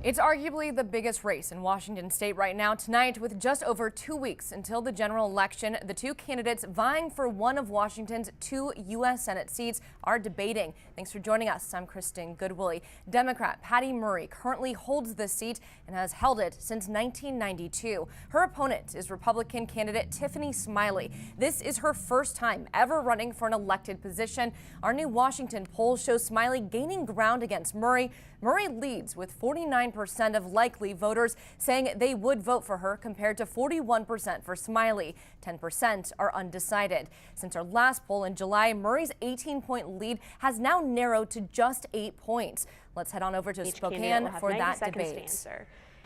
It's arguably the biggest race in Washington state right now. Tonight, with just over 2 weeks until the general election, the two candidates vying for one of Washington's 2 U.S. Senate seats are debating. Thanks for joining us. I'm Kristen Goodwillie. Democrat Patty Murray currently holds this seat and has held it since 1992. Her opponent is Republican candidate Tiffany Smiley. This is her first time ever running for an elected position. Our new Washington poll shows Smiley gaining ground against Murray. Murray leads with 49% of likely voters saying they would vote for her, compared to 41% for Smiley. 10% are undecided. Since our last poll in July, Murray's 18-point lead has now narrowed to just 8 points. Let's head on over to Spokane for that debate.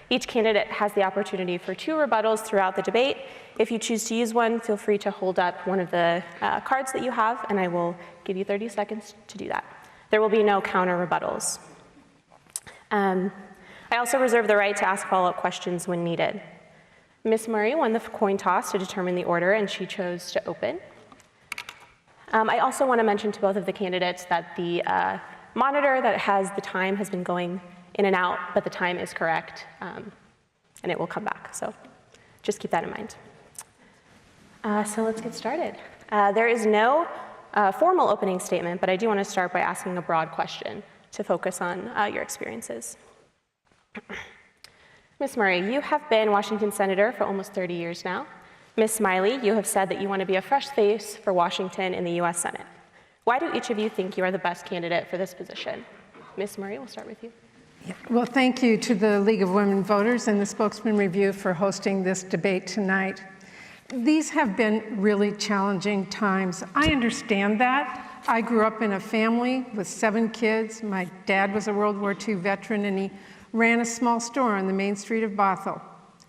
Each candidate has the opportunity for 2 rebuttals throughout the debate. If you choose to use one, feel free to hold up one of the cards that you have, and I will give you 30 seconds to do that. There will be no counter rebuttals. I also reserve the right to ask follow-up questions when needed. Ms. Murray won the coin toss to determine the order, and she chose to open. I also want to mention to both of the candidates that the monitor that has the time has been going in and out, but the time is correct, and it will come back. So just keep that in mind. So let's get started. There is no formal opening statement, but I do want to start by asking a broad question to focus on your experiences. Ms. Murray, you have been Washington Senator for almost 30 years now. Ms. Smiley, you have said that you want to be a fresh face for Washington in the U.S. Senate. Why do each of you think you are the best candidate for this position? Ms. Murray, we'll start with you. Well, thank you to the League of Women Voters and the Spokesman Review for hosting this debate tonight. These have been really challenging times. I understand that. I grew up in a family with 7 kids. My dad was a World War II veteran, and he ran a small store on the main street of Bothell.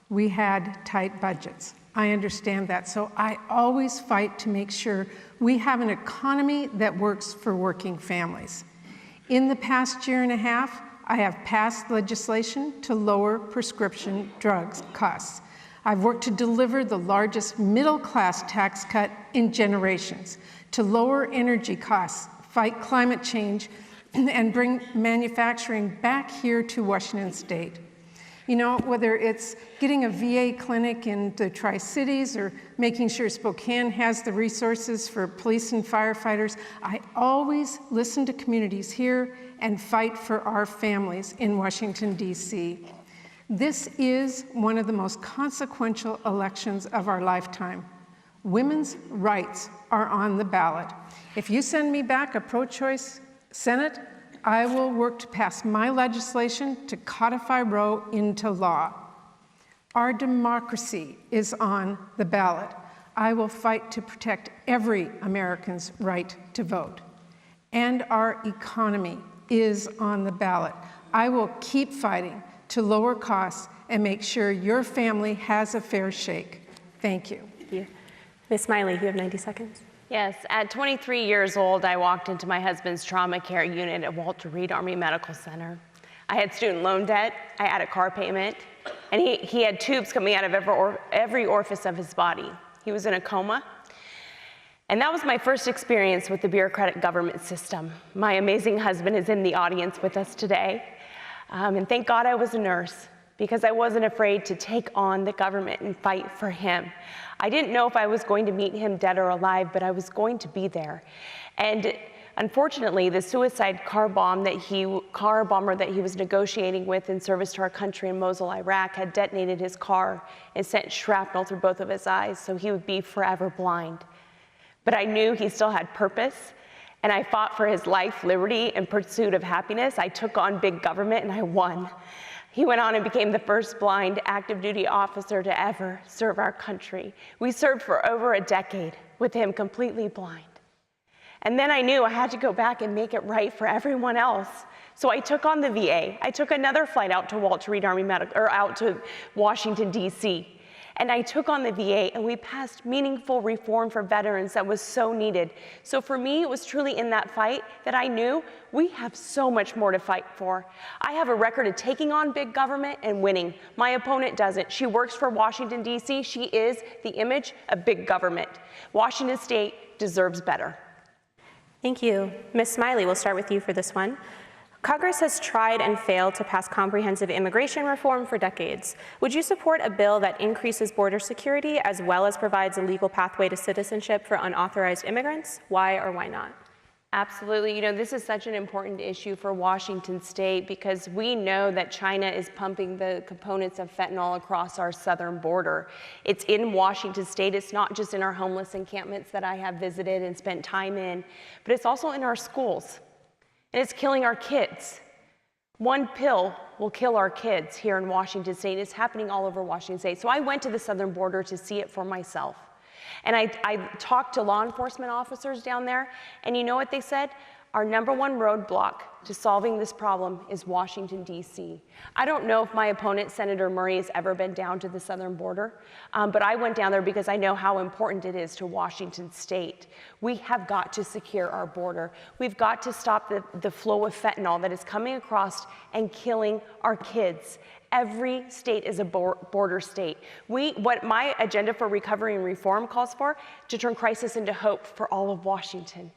We had tight budgets. I understand that. So I always fight to make sure we have an economy that works for working families. In the past year and a half, I have passed legislation to lower prescription drugs costs. I've worked to deliver the largest middle-class tax cut in generations, to lower energy costs, fight climate change, and bring manufacturing back here to Washington State. You know, whether it's getting a VA clinic in the Tri-Cities or making sure Spokane has the resources for police and firefighters, I always listen to communities here and fight for our families in Washington, D.C. This is one of the most consequential elections of our lifetime. Women's rights are on the ballot. If you send me back a pro-choice Senate, I will work to pass my legislation to codify Roe into law. Our democracy is on the ballot. I will fight to protect every American's right to vote. And our economy is on the ballot. I will keep fighting to lower costs and make sure your family has a fair shake. Thank you. Thank you. Ms. Smiley, you have 90 seconds. Yes, at 23 years old, I walked into my husband's trauma care unit at Walter Reed Army Medical Center. I had student loan debt, I had a car payment, and he had tubes coming out of every orifice of his body. He was in a coma. And that was my first experience with the bureaucratic government system. My amazing husband is in the audience with us today. And thank God I was a nurse, because I wasn't afraid to take on the government and fight for him. I didn't know if I was going to meet him dead or alive, but I was going to be there. And unfortunately, the suicide car bomber that he was negotiating with in service to our country in Mosul, Iraq, had detonated his car and sent shrapnel through both of his eyes, so he would be forever blind. But I knew he still had purpose, and I fought for his life, liberty, and pursuit of happiness. I took on big government, and I won. He went on and became the first blind active duty officer to ever serve our country. We served for over a decade with him completely blind. And then I knew I had to go back and make it right for everyone else. So I took on the VA. I took another flight out to Walter Reed Army out to Washington, D.C. And I took on the VA, and we passed meaningful reform for veterans that was so needed. So for me, it was truly in that fight that I knew we have so much more to fight for. I have a record of taking on big government and winning. My opponent doesn't. She works for Washington, D.C. She is the image of big government. Washington State deserves better. Thank you. Ms. Smiley, we'll start with you for this one. Congress has tried and failed to pass comprehensive immigration reform for decades. Would you support a bill that increases border security as well as provides a legal pathway to citizenship for unauthorized immigrants? Why or why not? Absolutely. You know, this is such an important issue for Washington State because we know that China is pumping the components of fentanyl across our southern border. It's in Washington State. It's not just in our homeless encampments that I have visited and spent time in, but it's also in our schools. And it's killing our kids. One pill will kill our kids here in Washington State. It's happening all over Washington State. So I went to the southern border to see it for myself. And I talked to law enforcement officers down there, and you know what they said? Our number one roadblock to solving this problem is Washington, D.C. I don't know if my opponent, Senator Murray, has ever been down to the southern border, but I went down there because I know how important it is to Washington State. We have got to secure our border. We've got to stop the flow of fentanyl that is coming across and killing our kids. Every state is a border state. What my agenda for recovery and reform calls for, to turn crisis into hope for all of Washington.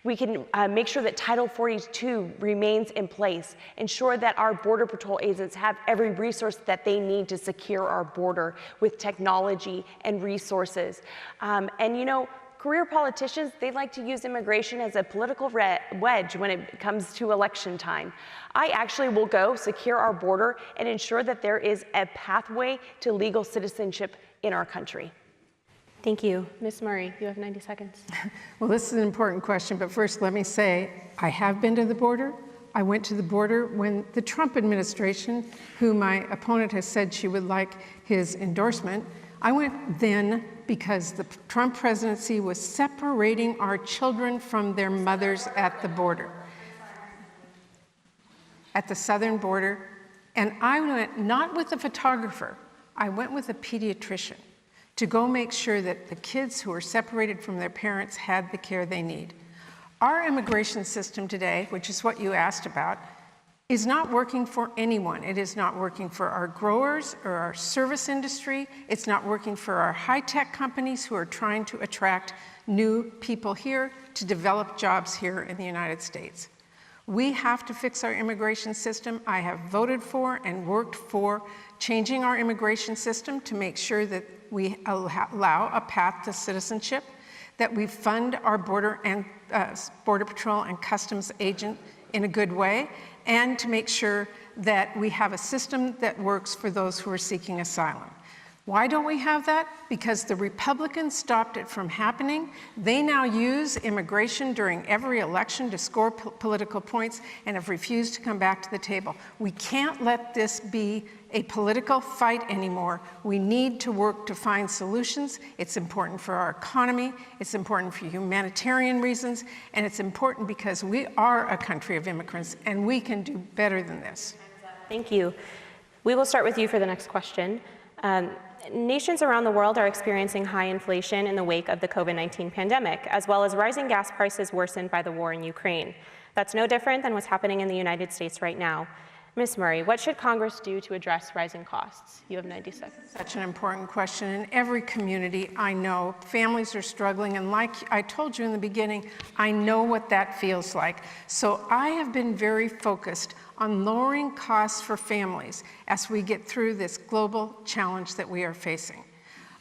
We can make sure that Title 42 remains in place, ensure that our Border Patrol agents have every resource that they need to secure our border with technology and resources. And you know, career politicians, they like to use immigration as a political wedge when it comes to election time. I actually will go secure our border and ensure that there is a pathway to legal citizenship in our country. Thank you. Ms. Murray, you have 90 seconds. Well, this is an important question, but first let me say, I have been to the border. I went to the border when the Trump administration, who my opponent has said she would like his endorsement, I went then because the Trump presidency was separating our children from their mothers at the border, at the southern border. And I went not with a photographer, I went with a pediatrician to go make sure that the kids who are separated from their parents had the care they need. Our immigration system today, which is what you asked about, is not working for anyone. It is not working for our growers or our service industry. It's not working for our high-tech companies who are trying to attract new people here to develop jobs here in the United States. We have to fix our immigration system. I have voted for and worked for changing our immigration system to make sure that we allow a path to citizenship, that we fund our border patrol and customs agent in a good way, and to make sure that we have a system that works for those who are seeking asylum. Why don't we have that? Because the Republicans stopped it from happening. They now use immigration during every election to score political points and have refused to come back to the table. We can't let this be a political fight anymore. We need to work to find solutions. It's important for our economy, it's important for humanitarian reasons, and it's important because we are a country of immigrants and we can do better than this. Thank you. We will start with you for the next question. Nations around the world are experiencing high inflation in the wake of the COVID-19 pandemic, as well as rising gas prices worsened by the war in Ukraine. That's no different than what's happening in the United States right now. Ms. Murray, what should Congress do to address rising costs? You have 90 seconds. Such an important question. In every community, I know families are struggling, and like I told you in the beginning, I know what that feels like. So I have been very focused on lowering costs for families as we get through this global challenge that we are facing.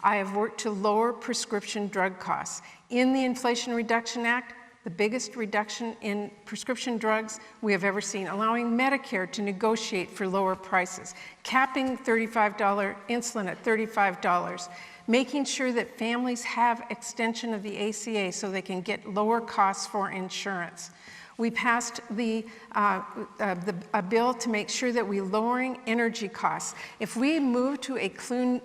I have worked to lower prescription drug costs. In the Inflation Reduction Act, the biggest reduction in prescription drugs we have ever seen, allowing Medicare to negotiate for lower prices, capping $35 insulin at $35, making sure that families have extension of the ACA so they can get lower costs for insurance. We passed a bill to make sure that we're lowering energy costs. If we move to a clean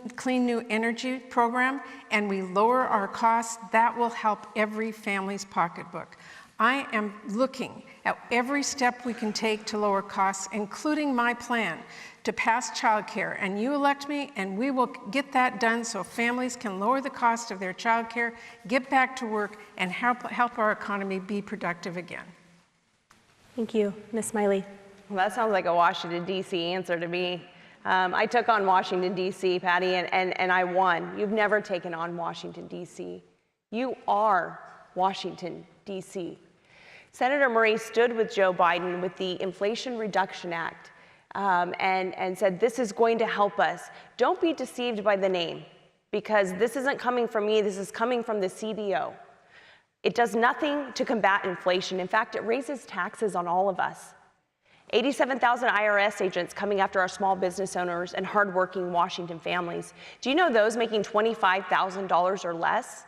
new energy program and we lower our costs, that will help every family's pocketbook. I am looking at every step we can take to lower costs, including my plan to pass childcare. And you elect me, and we will get that done so families can lower the cost of their childcare, get back to work, and help our economy be productive again. Thank you. Ms. Smiley. Well, that sounds like a Washington, D.C. answer to me. I took on Washington, D.C., Patty, and I won. You've never taken on Washington, D.C. You are Washington, D.C. Senator Murray stood with Joe Biden with the Inflation Reduction Act and said, this is going to help us. Don't be deceived by the name, because this isn't coming from me, this is coming from the CBO. It does nothing to combat inflation. In fact, it raises taxes on all of us. 87,000 IRS agents coming after our small business owners and hardworking Washington families. Do you know those making $25,000 or less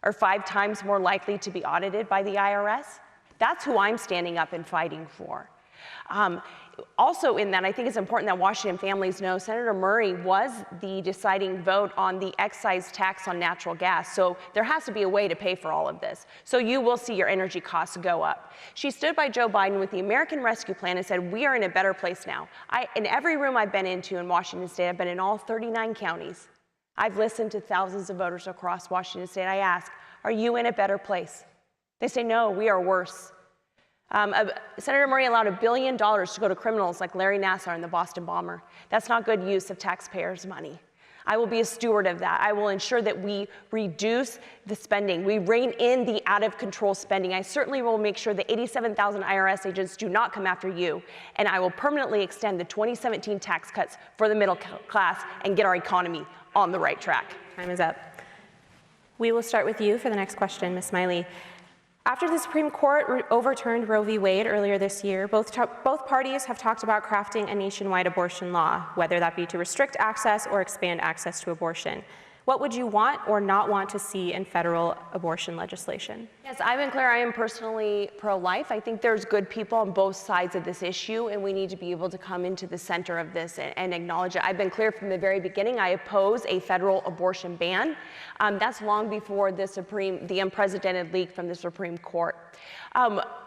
are 5 times more likely to be audited by the IRS? That's who I'm standing up and fighting for. Also in that, I think it's important that Washington families know Senator Murray was the deciding vote on the excise tax on natural gas. So there has to be a way to pay for all of this. So you will see your energy costs go up. She stood by Joe Biden with the American Rescue Plan and said, we are in a better place now. In every room I've been into in Washington State, I've been in all 39 counties. I've listened to thousands of voters across Washington State. I ask, are you in a better place? They say, no, we are worse. Senator Murray allowed $1 billion to go to criminals like Larry Nassar and the Boston bomber. That's not good use of taxpayers' money. I will be a steward of that. I will ensure that we reduce the spending. We rein in the out-of-control spending. I certainly will make sure that 87,000 IRS agents do not come after you, and I will permanently extend the 2017 tax cuts for the middle class and get our economy on the right track. Time is up. We will start with you for the next question, Ms. Smiley. After the Supreme Court overturned Roe v. Wade earlier this year, both parties have talked about crafting a nationwide abortion law, whether that be to restrict access or expand access to abortion. What would you want or not want to see in federal abortion legislation? Yes, I've been clear, I am personally pro-life. I think there's good people on both sides of this issue, and we need to be able to come into the center of this and acknowledge it. I've been clear from the very beginning, I oppose a federal abortion ban. That's long before the unprecedented leak from the Supreme Court.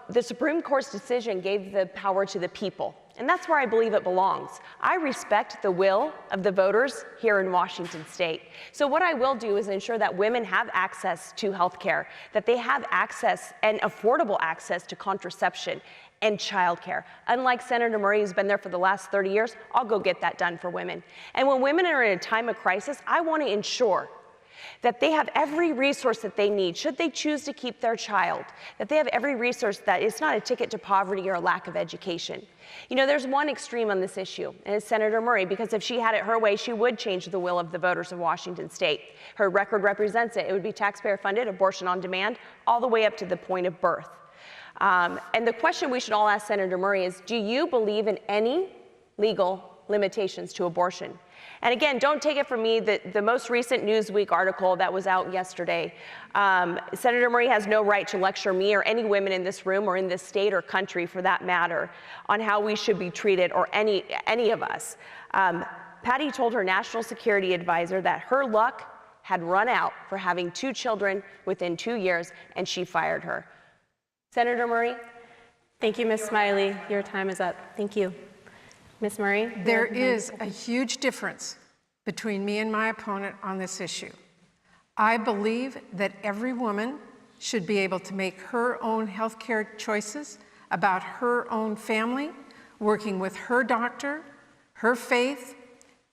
The Supreme Court's decision gave the power to the people, and that's where I believe it belongs. I respect the will of the voters here in Washington State. So what I will do is ensure that women have access to health care, that they have access and affordable access to contraception and childcare. Unlike Senator Murray, who's been there for the last 30 years, I'll go get that done for women. And when women are in a time of crisis, I want to ensure that they have every resource that they need, should they choose to keep their child, that they have every resource, that it's not a ticket to poverty or a lack of education. You know, there's one extreme on this issue, and it's Senator Murray, because if she had it her way, she would change the will of the voters of Washington State. Her record represents it. It would be taxpayer-funded, abortion on demand, all the way up to the point of birth. And the question we should all ask Senator Murray is, do you believe in any legal limitations to abortion? And again, don't take it from me that the most recent Newsweek article that was out yesterday, Senator Murray has no right to lecture me or any women in this room or in this state or country for that matter on how we should be treated, or any of us. Patty told her national security advisor that her luck had run out for having 2 children within 2 years, and she fired her. Senator Murray? Thank you, Ms. Smiley. Your time is up. Thank you. Ms. Murray? There is a huge difference between me and my opponent on this issue. I believe that every woman should be able to make her own health care choices about her own family, working with her doctor, her faith,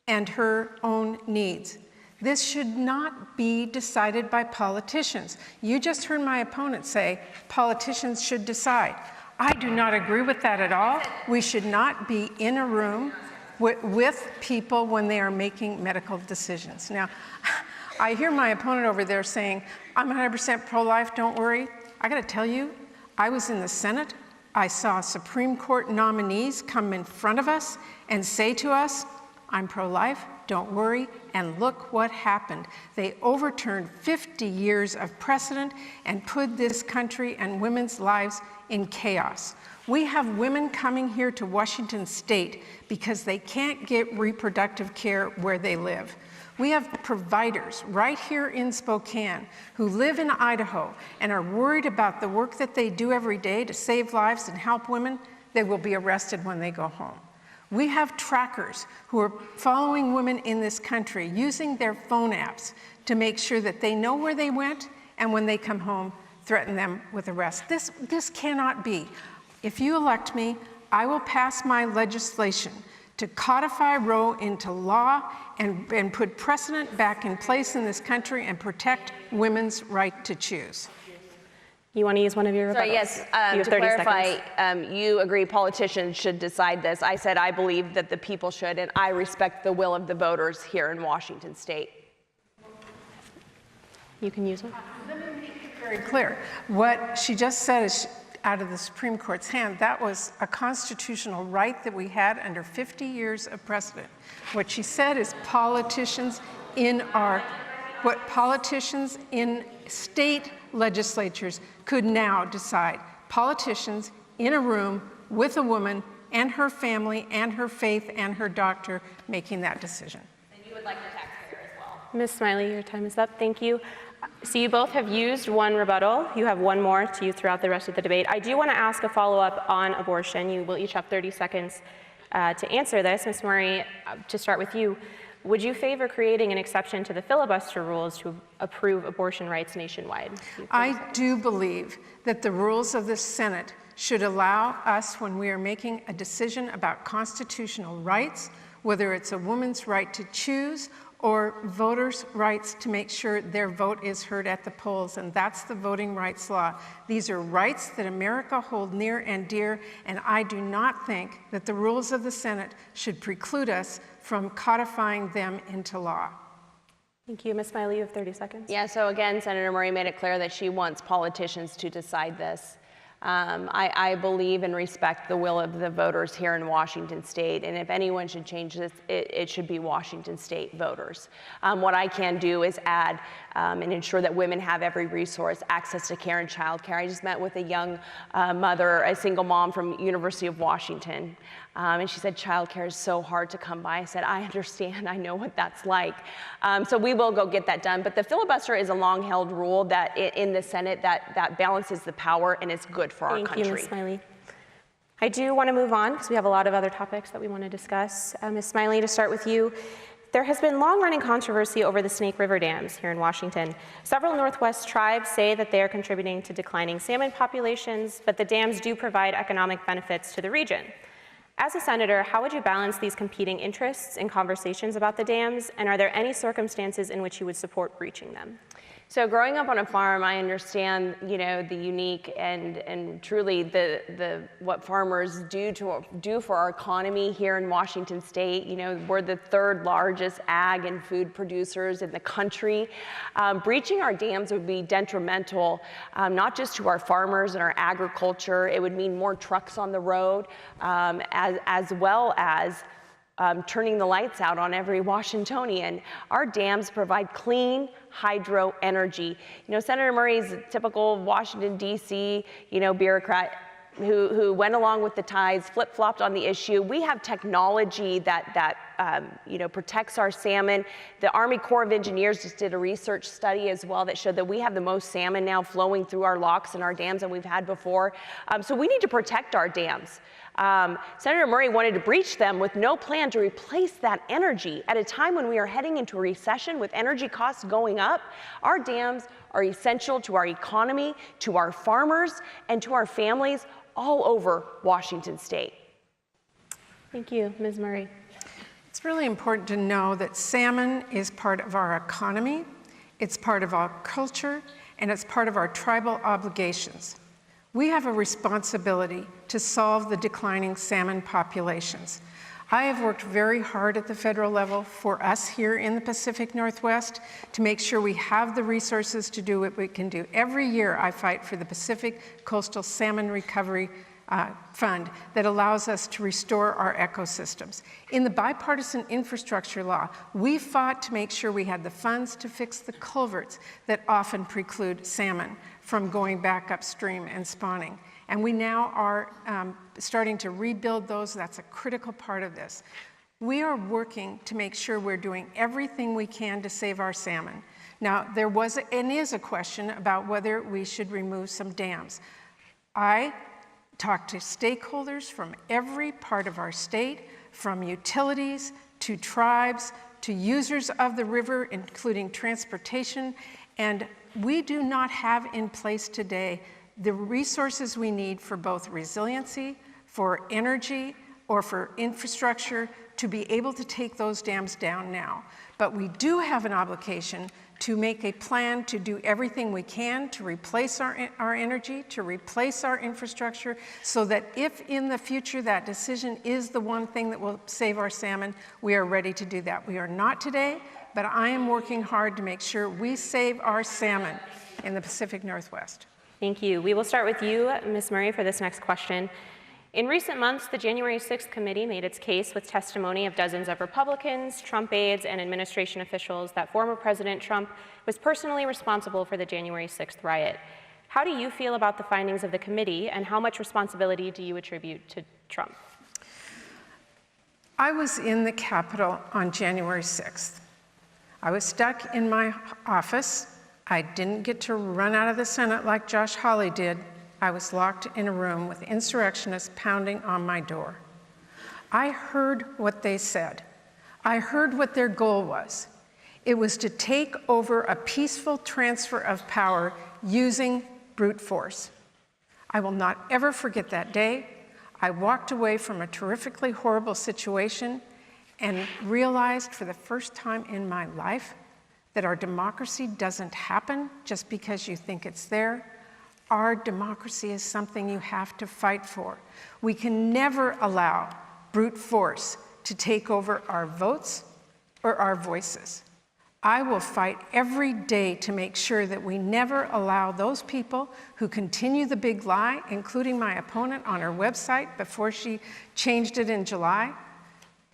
and her own needs. This should not be decided by politicians. You just heard my opponent say politicians should decide. I do not agree with that at all. We should not be in a room with people when they are making medical decisions. Now, I hear my opponent over there saying, I'm 100% pro-life, don't worry. I gotta tell you, I was in the Senate. I saw Supreme Court nominees come in front of us and say to us, I'm pro-life, don't worry, and look what happened. They overturned 50 years of precedent and put this country and women's lives in chaos. We have women coming here to Washington State because they can't get reproductive care where they live. We have providers right here in Spokane who live in Idaho and are worried about the work that they do every day to save lives and help women. They will be arrested when they go home. We have trackers who are following women in this country using their phone apps to make sure that they know where they went, and when they come home, threaten them with arrest. This cannot be. If you elect me, I will pass my legislation to codify Roe into law and put precedent back in place in this country and protect women's right to choose. You want to use one of your rebuttals? Sorry, yes, You have to 30 clarify, seconds. you agree politicians should decide this. I said I believe that the people should, and I respect the will of the voters here in Washington State. You can use one. Let me make it very clear. What she just said is out of the Supreme Court's hand. That was a constitutional right that we had under 50 years of precedent. What she said is politicians in state legislatures could now decide. Politicians in a room with a woman and her family and her faith and her doctor making that decision. And you would like the taxpayer as well. Ms. Smiley, your time is up. Thank you. So you both have used one rebuttal. You have one more to use throughout the rest of the debate. I do want to ask a follow-up on abortion. You will each have 30 seconds to answer this. Ms. Murray, to start with you, would you favor creating an exception to the filibuster rules to approve abortion rights nationwide? I do believe that the rules of the Senate should allow us, when we are making a decision about constitutional rights, whether it's a woman's right to choose or voters' rights to make sure their vote is heard at the polls, and that's the voting rights law. These are rights that America hold near and dear, and I do not think that the rules of the Senate should preclude us from codifying them into law. Thank you. Ms. Smiley, you have 30 seconds. Yeah, so again, Senator Murray made it clear that she wants politicians to decide this. I believe and respect the will of the voters here in Washington State, and if anyone should change this, it should be Washington State voters. What I can do is add and ensure that women have every resource, access to care and child care. I just met with a young mother, a single mom from University of Washington, and she said child care is so hard to come by. I said, I understand, I know what that's like. So we will go get that done, but the filibuster is a long-held rule that in the Senate that balances the power and is good for our country. Thank you, Ms. Smiley. I do want to move on because we have a lot of other topics that we want to discuss. Ms. Smiley, to start with you, there has been long-running controversy over the Snake River dams here in Washington. Several Northwest tribes say that they are contributing to declining salmon populations, but the dams do provide economic benefits to the region. As a senator, how would you balance these competing interests in conversations about the dams, and are there any circumstances in which you would support breaching them? So growing up on a farm, I understand, the unique and truly what farmers do for our economy here in Washington State. We're the third largest ag and food producers in the country. Breaching our dams would be detrimental, not just to our farmers and our agriculture. It would mean more trucks on the road, as well as turning the lights out on every Washingtonian. Our dams provide clean hydro energy. Senator Murray's a typical Washington, D.C., bureaucrat who went along with the tides, flip-flopped on the issue. We have technology that protects our salmon. The Army Corps of Engineers just did a research study as well that showed that we have the most salmon now flowing through our locks and our dams than we've had before. So we need to protect our dams. Senator Murray wanted to breach them with no plan to replace that energy at a time when we are heading into a recession with energy costs going up. Our dams are essential to our economy, to our farmers, and to our families all over Washington State. Thank you. Ms. Murray. It's really important to know that salmon is part of our economy, it's part of our culture, and it's part of our tribal obligations. We have a responsibility to solve the declining salmon populations. I have worked very hard at the federal level for us here in the Pacific Northwest to make sure we have the resources to do what we can do. Every year I fight for the Pacific Coastal Salmon Recovery Fund that allows us to restore our ecosystems. In the bipartisan infrastructure law, we fought to make sure we had the funds to fix the culverts that often preclude salmon from going back upstream and spawning. And we now are starting to rebuild those. That's a critical part of this. We are working to make sure we're doing everything we can to save our salmon. Now, there was and is a question about whether we should remove some dams. I talked to stakeholders from every part of our state, from utilities to tribes to users of the river, including transportation, and we do not have in place today the resources we need for both resiliency, for energy, or for infrastructure to be able to take those dams down now. But we do have an obligation to make a plan to do everything we can to replace our energy, to replace our infrastructure, so that if in the future that decision is the one thing that will save our salmon, we are ready to do that. We are not today, but I am working hard to make sure we save our salmon in the Pacific Northwest. Thank you. We will start with you, Ms. Murray, for this next question. In recent months, the January 6th committee made its case with testimony of dozens of Republicans, Trump aides, and administration officials that former President Trump was personally responsible for the January 6th riot. How do you feel about the findings of the committee, and how much responsibility do you attribute to Trump? I was in the Capitol on January 6th. I was stuck in my office. I didn't get to run out of the Senate like Josh Hawley did. I was locked in a room with insurrectionists pounding on my door. I heard what they said. I heard what their goal was. It was to take over a peaceful transfer of power using brute force. I will not ever forget that day. I walked away from a terrifically horrible situation and realized for the first time in my life that our democracy doesn't happen just because you think it's there. Our democracy is something you have to fight for. We can never allow brute force to take over our votes or our voices. I will fight every day to make sure that we never allow those people who continue the big lie, including my opponent on her website before she changed it in July,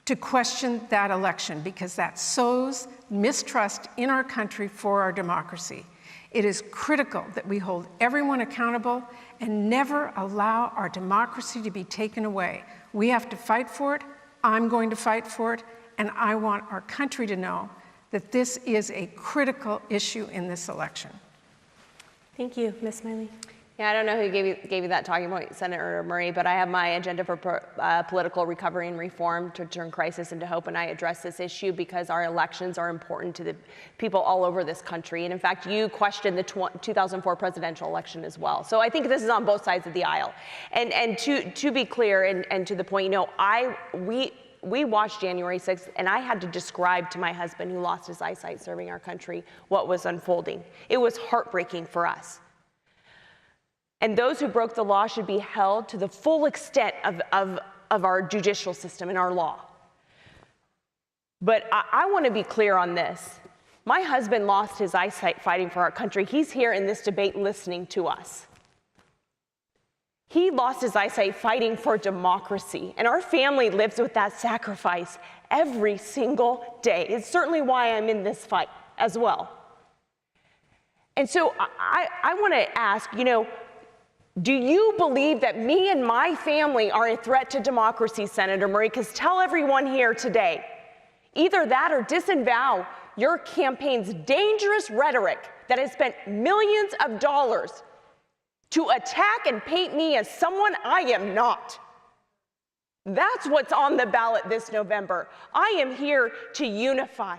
to question that election, because that sows mistrust in our country for our democracy. It is critical that we hold everyone accountable and never allow our democracy to be taken away. We have to fight for it. I'm going to fight for it. And I want our country to know that this is a critical issue in this election. Thank you, Ms. Smiley. Yeah, I don't know who gave you that talking point, Senator Murray, but I have my agenda for political recovery and reform to turn crisis into hope, and I address this issue because our elections are important to the people all over this country. And in fact, you questioned the 2004 presidential election as well. So I think this is on both sides of the aisle. And to be clear and to the point, you know, we watched January 6th, and I had to describe to my husband, who lost his eyesight serving our country, what was unfolding. It was heartbreaking for us. And those who broke the law should be held to the full extent of our judicial system and our law. But I want to be clear on this. My husband lost his eyesight fighting for our country. He's here in this debate listening to us. He lost his eyesight fighting for democracy, and our family lives with that sacrifice every single day. It's certainly why I'm in this fight as well. And so I want to ask, you know, do you believe that me and my family are a threat to democracy, Senator Murray? Because tell everyone here today, either that or disavow your campaign's dangerous rhetoric that has spent millions of dollars to attack and paint me as someone I am not. That's what's on the ballot this November. I am here to unify,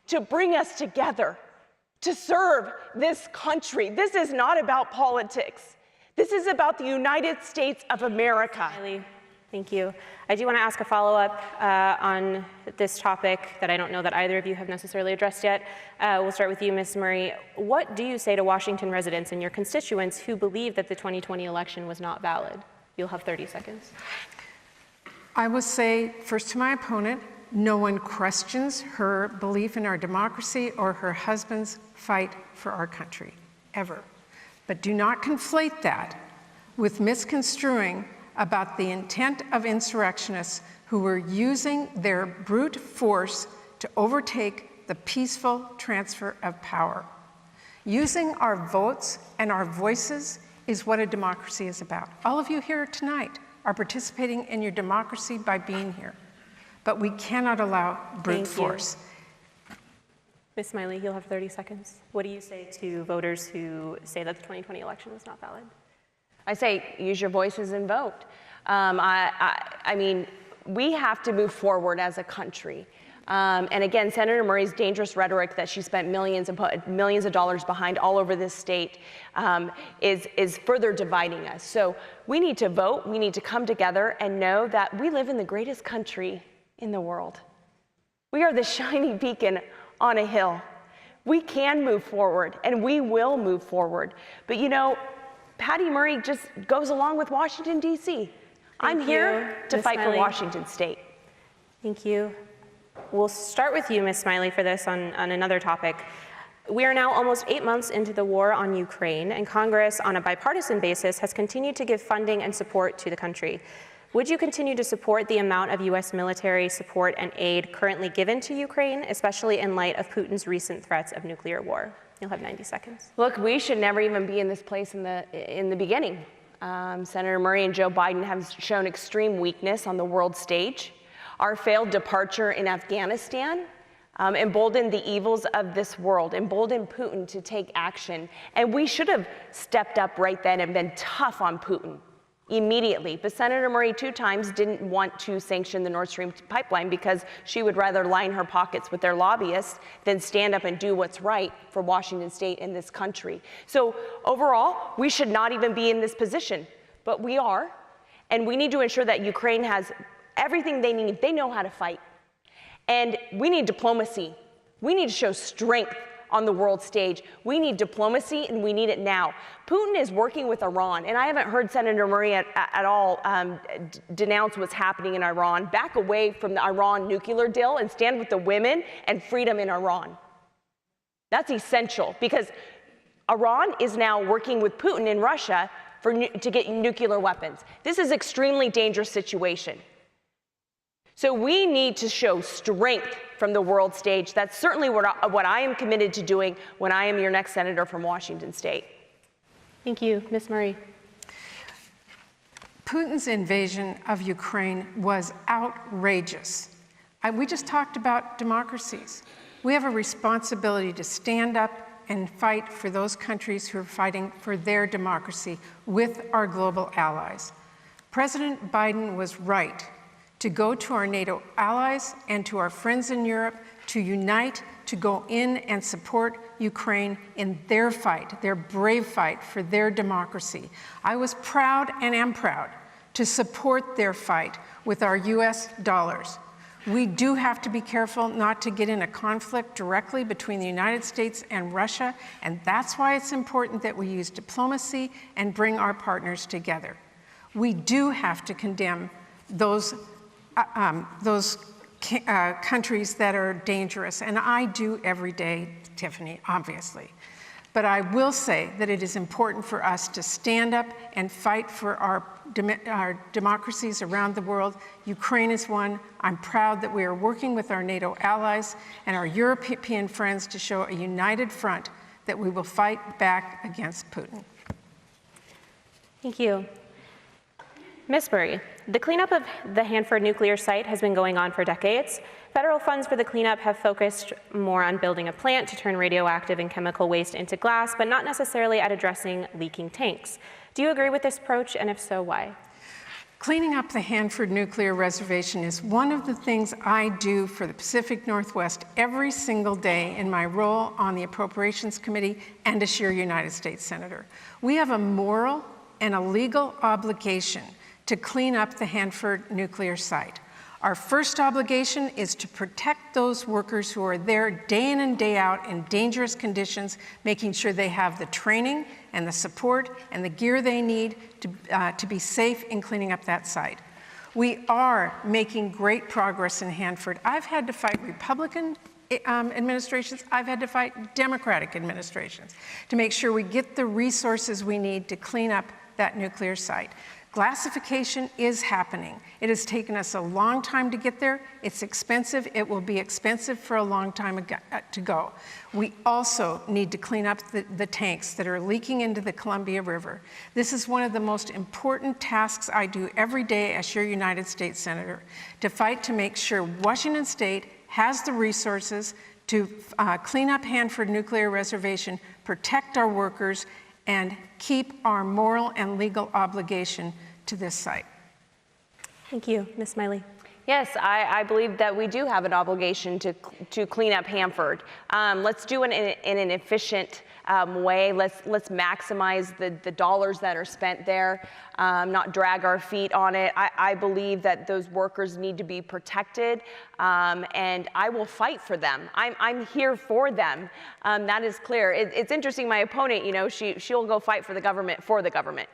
to bring us together, to serve this country. This is not about politics. This is about the United States of America. Thank you. I do want to ask a follow-up on this topic that I don't know that either of you have necessarily addressed yet. We'll start with you, Ms. Murray. What do you say to Washington residents and your constituents who believe that the 2020 election was not valid? You'll have 30 seconds. I will say, first to my opponent, no one questions her belief in our democracy or her husband's fight for our country, ever. But do not conflate that with misconstruing about the intent of insurrectionists who were using their brute force to overtake the peaceful transfer of power. Using our votes and our voices is what a democracy is about. All of you here tonight are participating in your democracy by being here, but we cannot allow brute force. Ms. Smiley, you'll have 30 seconds. What do you say to voters who say that the 2020 election was not valid? I say, use your voices and vote. I mean, we have to move forward as a country. And again, Senator Murray's dangerous rhetoric that she spent millions of dollars behind all over this state is further dividing us. So we need to vote, we need to come together and know that we live in the greatest country in the world. We are the shining beacon on a hill. We can move forward, and we will move forward. But you know, Patty Murray just goes along with Washington, D.C. I'm here to fight for Washington State. Thank you. We'll start with you, Ms. Smiley, for this on another topic. We are now almost 8 months into the war on Ukraine, and Congress, on a bipartisan basis, has continued to give funding and support to the country. Would you continue to support the amount of U.S. military support and aid currently given to Ukraine, especially in light of Putin's recent threats of nuclear war? You'll have 90 seconds. Look, we should never even be in this place in the beginning. Senator Murray and Joe Biden have shown extreme weakness on the world stage. Our failed departure in Afghanistan emboldened the evils of this world, emboldened Putin to take action. And we should have stepped up right then and been tough on Putin immediately. But Senator Murray 2 times didn't want to sanction the Nord Stream pipeline because she would rather line her pockets with their lobbyists than stand up and do what's right for Washington State and this country. So overall, we should not even be in this position, but we are. And we need to ensure that Ukraine has everything they need. They know how to fight. And we need diplomacy. We need to show strength on the world stage. We need diplomacy, and we need it now. Putin is working with Iran, and I haven't heard Senator Murray at all denounce what's happening in Iran. Back away from the Iran nuclear deal and stand with the women and freedom in Iran. That's essential, because Iran is now working with Putin in Russia to get nuclear weapons. This is an extremely dangerous situation. So we need to show strength from the world stage. That's certainly what I am committed to doing when I am your next senator from Washington State. Thank you. Ms. Murray. Putin's invasion of Ukraine was outrageous. We just talked about democracies. We have a responsibility to stand up and fight for those countries who are fighting for their democracy with our global allies. President Biden was right to go to our NATO allies and to our friends in Europe to unite, to go in and support Ukraine in their fight, their brave fight for their democracy. I was proud and am proud to support their fight with our US dollars. We do have to be careful not to get in a conflict directly between the United States and Russia, and that's why it's important that we use diplomacy and bring our partners together. We do have to condemn those countries that are dangerous, and I do every day, Tiffany, obviously. But I will say that it is important for us to stand up and fight for our democracies around the world. Ukraine is one. I'm proud that we are working with our NATO allies and our European friends to show a united front that we will fight back against Putin. Thank you. Ms. Murray, the cleanup of the Hanford nuclear site has been going on for decades. Federal funds for the cleanup have focused more on building a plant to turn radioactive and chemical waste into glass, but not necessarily at addressing leaking tanks. Do you agree with this approach, and if so, why? Cleaning up the Hanford nuclear reservation is one of the things I do for the Pacific Northwest every single day in my role on the Appropriations Committee and as your United States Senator. We have a moral and a legal obligation to clean up the Hanford nuclear site. Our first obligation is to protect those workers who are there day in and day out in dangerous conditions, making sure they have the training and the support and the gear they need to be safe in cleaning up that site. We are making great progress in Hanford. I've had to fight Republican administrations, I've had to fight Democratic administrations to make sure we get the resources we need to clean up that nuclear site. Glassification is happening. It has taken us a long time to get there. It's expensive. It will be expensive for a long time to go. We also need to clean up the tanks that are leaking into the Columbia River. This is one of the most important tasks I do every day as your United States Senator, to fight to make sure Washington State has the resources to clean up Hanford Nuclear Reservation, protect our workers, and keep our moral and legal obligation to this site. Thank you. Ms. Smiley. Yes, I believe that we do have an obligation to clean up Hanford. Let's do it in an efficient way. Let's maximize the dollars that are spent there, not drag our feet on it. I believe that those workers need to be protected, and I will fight for them. I'm here for them. That is clear. It's interesting. My opponent, you know, she'll go fight for the government.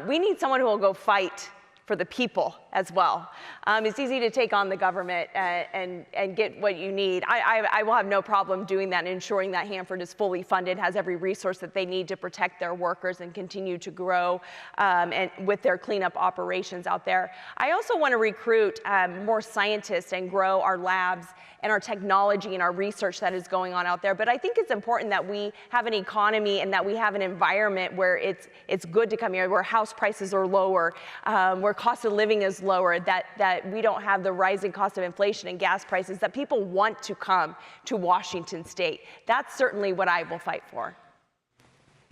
We need someone who will go fight for the people as well. It's easy to take on the government and get what you need. I will have no problem doing that and ensuring that Hanford is fully funded, has every resource that they need to protect their workers and continue to grow and with their cleanup operations out there. I also want to recruit more scientists and grow our labs and our technology and our research that is going on out there. But I think it's important that we have an economy and that we have an environment where it's good to come here, where house prices are lower, where cost of living is lower, that we don't have the rising cost of inflation and gas prices, that people want to come to Washington State. That's certainly what I will fight for.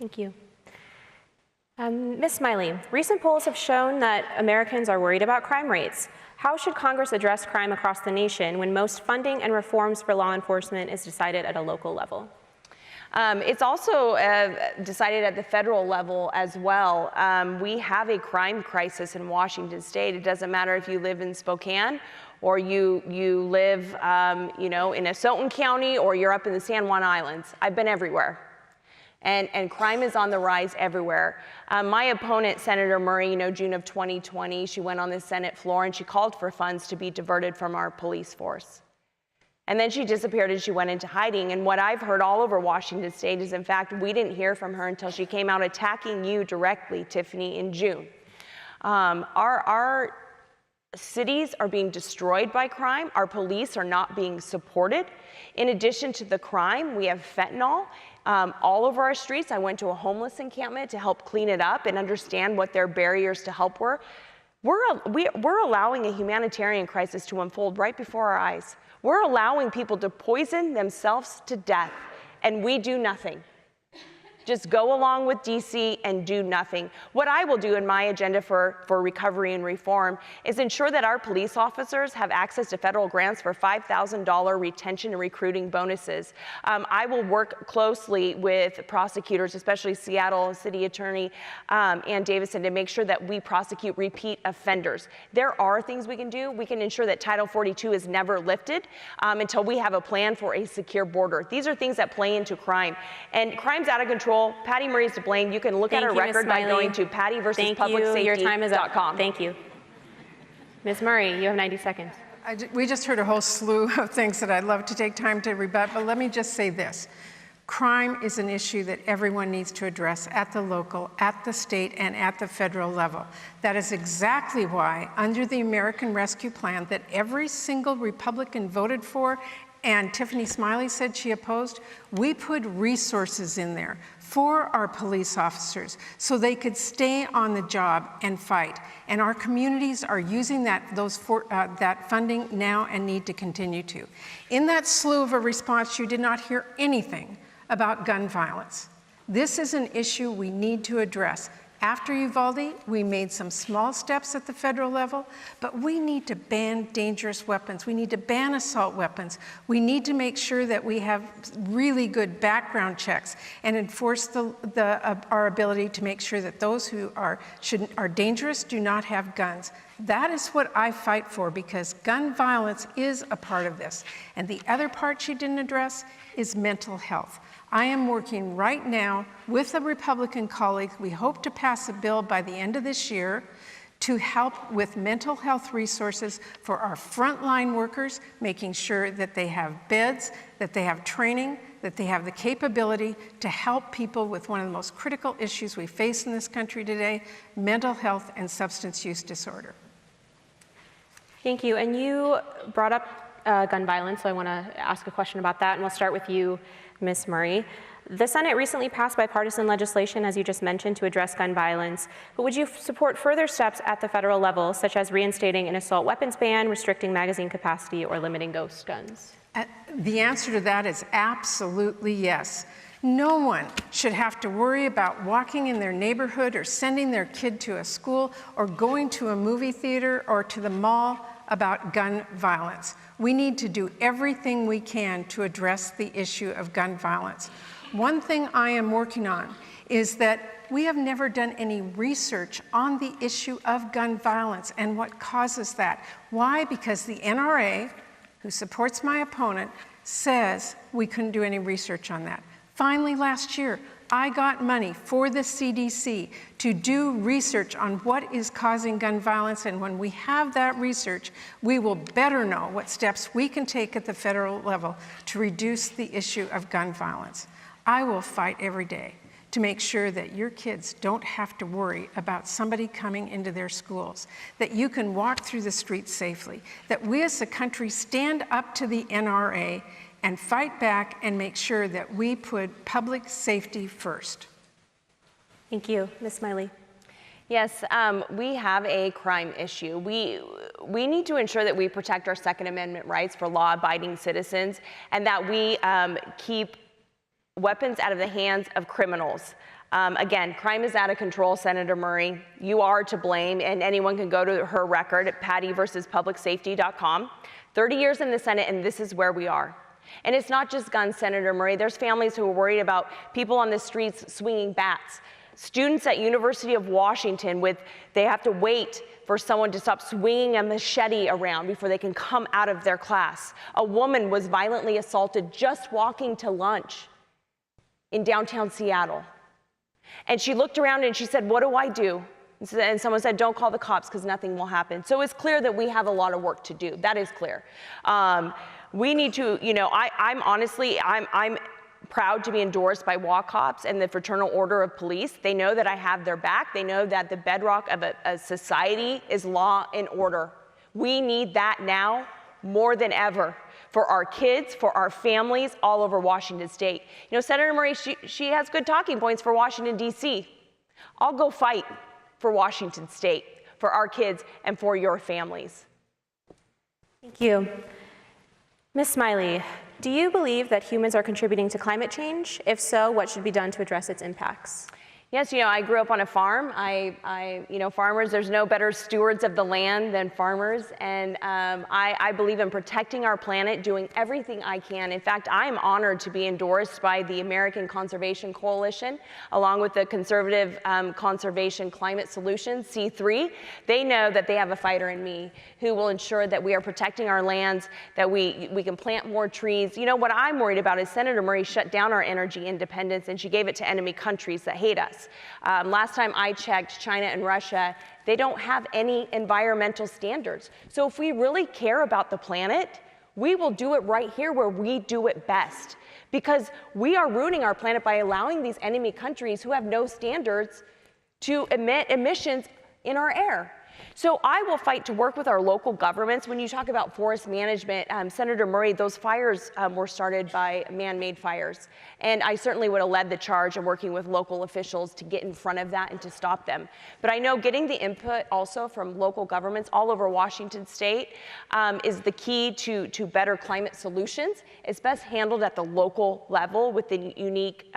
Thank you. Ms. Smiley, recent polls have shown that Americans are worried about crime rates. How should Congress address crime across the nation when most funding and reforms for law enforcement is decided at a local level? It's also decided at the federal level as well. We have a crime crisis in Washington State. It doesn't matter if you live in Spokane or you live you know, in Asotin County or you're up in the San Juan Islands. I've been everywhere. And crime is on the rise everywhere. My opponent, Senator Murray, you know, June of 2020, she went on the Senate floor and she called for funds to be diverted from our police force. And then she disappeared and she went into hiding. And what I've heard all over Washington State is, in fact, we didn't hear from her until she came out attacking you directly, Tiffany, in June. Our cities are being destroyed by crime. Our police are not being supported. In addition to the crime, we have fentanyl all over our streets. I went to a homeless encampment to help clean it up and understand what their barriers to help were. We're allowing a humanitarian crisis to unfold right before our eyes. We're allowing people to poison themselves to death, and we do nothing. Just go along with DC and do nothing. What I will do in my agenda for recovery and reform is ensure that our police officers have access to federal grants for $5,000 retention and recruiting bonuses. I will work closely with prosecutors, especially Seattle City Attorney Ann Davison, to make sure that we prosecute repeat offenders. There are things we can do. We can ensure that Title 42 is never lifted until we have a plan for a secure border. These are things that play into crime. And crime's out of control. Patty Murray's to blame. You can look at her record by going to pattyversuspublicsafety.com. Your time is up. Thank you. Ms. Murray, you have 90 seconds. We just heard a whole slew of things that I'd love to take time to rebut, but let me just say this. Crime is an issue that everyone needs to address at the local, at the state, and at the federal level. That is exactly why, under the American Rescue Plan that every single Republican voted for and Tiffany Smiley said she opposed, we put resources in there for our police officers so they could stay on the job and fight. And our communities are using that funding now and need to continue to. In that slew of a response, you did not hear anything about gun violence. This is an issue we need to address. After Uvalde, we made some small steps at the federal level, but we need to ban dangerous weapons. We need to ban assault weapons. We need to make sure that we have really good background checks and enforce our ability to make sure that those who are dangerous do not have guns. That is what I fight for, because gun violence is a part of this. And the other part she didn't address is mental health. I am working right now with a Republican colleague. We hope to pass a bill by the end of this year to help with mental health resources for our frontline workers, making sure that they have beds, that they have training, that they have the capability to help people with one of the most critical issues we face in this country today, mental health and substance use disorder. Thank you. And you brought up gun violence, so I want to ask a question about that, and we'll start with you, Ms. Murray. The Senate recently passed bipartisan legislation, as you just mentioned, to address gun violence. But would you support further steps at the federal level, such as reinstating an assault weapons ban, restricting magazine capacity, or limiting ghost guns? The answer to that is absolutely yes. No one should have to worry about walking in their neighborhood or sending their kid to a school or going to a movie theater or to the mall about gun violence. We need to do everything we can to address the issue of gun violence. One thing I am working on is that we have never done any research on the issue of gun violence and what causes that. Why? Because the NRA, who supports my opponent, says we couldn't do any research on that. Finally, last year, I got money for the CDC to do research on what is causing gun violence, and when we have that research, we will better know what steps we can take at the federal level to reduce the issue of gun violence. I will fight every day to make sure that your kids don't have to worry about somebody coming into their schools, that you can walk through the streets safely, that we as a country stand up to the NRA and fight back and make sure that we put public safety first. Thank you. Ms. Smiley. Yes, we have a crime issue. We need to ensure that we protect our Second Amendment rights for law-abiding citizens and that we keep weapons out of the hands of criminals. Again, crime is out of control, Senator Murray. You are to blame, and anyone can go to her record at pattyversuspublicsafety.com. 30 years in the Senate, and this is where we are. And it's not just guns, Senator Murray. There's families who are worried about people on the streets swinging bats. Students at University of Washington, they have to wait for someone to stop swinging a machete around before they can come out of their class. A woman was violently assaulted just walking to lunch in downtown Seattle. And she looked around and she said, "What do I do?" And someone said, "Don't call the cops because nothing will happen." So it's clear that we have a lot of work to do. That is clear. We need to, I'm honestly proud to be endorsed by WA Cops and the Fraternal Order of Police. They know that I have their back. They know that the bedrock of a society is law and order. We need that now more than ever for our kids, for our families all over Washington State. Senator Murray, she has good talking points for Washington, D.C. I'll go fight for Washington State, for our kids, and for your families. Thank you. Ms. Smiley, do you believe that humans are contributing to climate change? If so, what should be done to address its impacts? Yes, I grew up on a farm. Farmers, there's no better stewards of the land than farmers. And I believe in protecting our planet, doing everything I can. In fact, I'm honored to be endorsed by the American Conservation Coalition, along with the Conservative Conservation Climate Solutions, C3. They know that they have a fighter in me who will ensure that we are protecting our lands, that we can plant more trees. What I'm worried about is Senator Murray shut down our energy independence, and she gave it to enemy countries that hate us. Last time I checked, China and Russia, they don't have any environmental standards. So if we really care about the planet, we will do it right here where we do it best. Because we are ruining our planet by allowing these enemy countries who have no standards to emit emissions in our air. So I will fight to work with our local governments. When you talk about forest management, Senator Murray, those fires were started by man-made fires. And I certainly would have led the charge of working with local officials to get in front of that and to stop them. But I know getting the input also from local governments all over Washington State is the key to better climate solutions. It's best handled at the local level with the unique